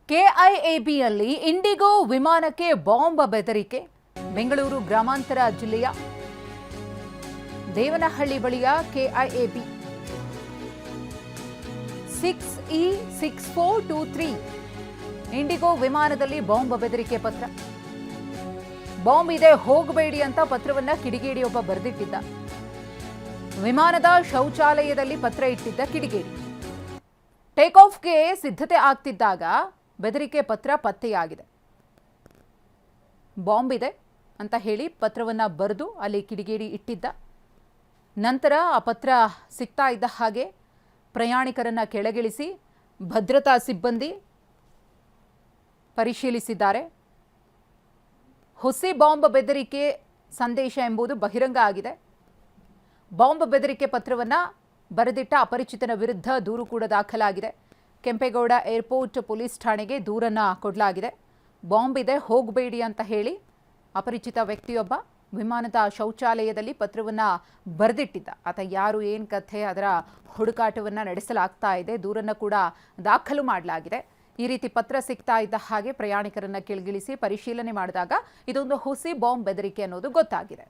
ಕೆಐಎಬಿಯಲ್ಲಿ IndiGo ವಿಮಾನಕ್ಕೆ bomb ಬೆದರಿಕೆ. ಬೆಂಗಳೂರು ಗ್ರಾಮಾಂತರ ಜಿಲ್ಲೆಯ ದೇವನಹಳ್ಳಿ ಬಳಿಯ ಕೆಐಎಬಿ 6E6423 ಇಂಡಿಗೋ ವಿಮಾನದಲ್ಲಿ ಬಾಂಬ್ ಬೆದರಿಕೆ ಪತ್ರ. ಬಾಂಬ್ ಇದೆ, ಹೋಗಬೇಡಿ ಅಂತ ಪತ್ರವನ್ನ ಕಿಡಿಗೇಡಿಯೊಬ್ಬ ಬರೆದಿಟ್ಟಿದ್ದ. ವಿಮಾನದ ಶೌಚಾಲಯದಲ್ಲಿ ಪತ್ರ ಇಟ್ಟಿದ್ದ ಕಿಡಿಗೇಡಿ ಟೇಕ್ ಆಫ್ಗೆ ಸಿದ್ಧತೆ ಆಗ್ತಿದ್ದಾಗ ಬೆದರಿಕೆ ಪತ್ರ ಪತ್ತೆಯಾಗಿದೆ. ಬಾಂಬ್ ಇದೆ ಅಂತ ಹೇಳಿ ಪತ್ರವನ್ನ ಬರೆದು ಅಲ್ಲಿ ಕಿಡಿಗೇಡಿ ಇಟ್ಟಿದ್ದ. ನಂತರ ಆ ಪತ್ರ ಸಿಗ್ತಾ ಇದ್ದ ಹಾಗೆ ಪ್ರಯಾಣಿಕರನ್ನ ಕೆಳಗಿಳಿಸಿ ಭದ್ರತಾ ಸಿಬ್ಬಂದಿ ಪರಿಶೀಲಿಸಿದ್ದಾರೆ. ಹುಸಿ ಬಾಂಬ್ ಬೆದರಿಕೆ ಸಂದೇಶ ಎಂಬುದು ಬಹಿರಂಗ ಆಗಿದೆ. ಬಾಂಬ್ ಬೆದರಿಕೆ ಪತ್ರವನ್ನ ಬರೆದಿಟ್ಟ ಅಪರಿಚಿತನ ವಿರುದ್ಧ ದೂರು ಕೂಡ ದಾಖಲಾಗಿದೆ. ಕೆಂಪೇಗೌಡ ಏರ್ಪೋರ್ಟ್ ಪೊಲೀಸ್ ಠಾಣೆಗೆ ದೂರನ್ನ ಕೊಡಲಾಗಿದೆ. ಬಾಂಬ್ ಇದೆ, ಹೋಗಬೇಡಿ ಅಂತ ಹೇಳಿ ಅಪರಿಚಿತ ವ್ಯಕ್ತಿಯೊಬ್ಬ ವಿಮಾನದ ಶೌಚಾಲಯದಲ್ಲಿ ಪತ್ರವನ್ನ ಬರೆದಿಟ್ಟಿದ್ದ. ಆತ ಯಾರು, ಏನು ಕಥೆ, ಅದರ ಹುಡುಕಾಟವನ್ನ ನಡೆಸಲಾಗ್ತಾ ಇದೆ. ದೂರನ್ನ ಕೂಡ ದಾಖಲು ಮಾಡಲಾಗಿದೆ. ಈ ರೀತಿ ಪತ್ರ ಸಿಗ್ತಾ ಇದ್ದ ಹಾಗೆ ಪ್ರಯಾಣಿಕರನ್ನ ಕೆಳಗಿಳಿಸಿ ಪರಿಶೀಲನೆ ಮಾಡಿದಾಗ ಇದೊಂದು ಹುಸಿ ಬಾಂಬ್ ಬೆದರಿಕೆ ಅನ್ನೋದು ಗೊತ್ತಾಗಿದೆ.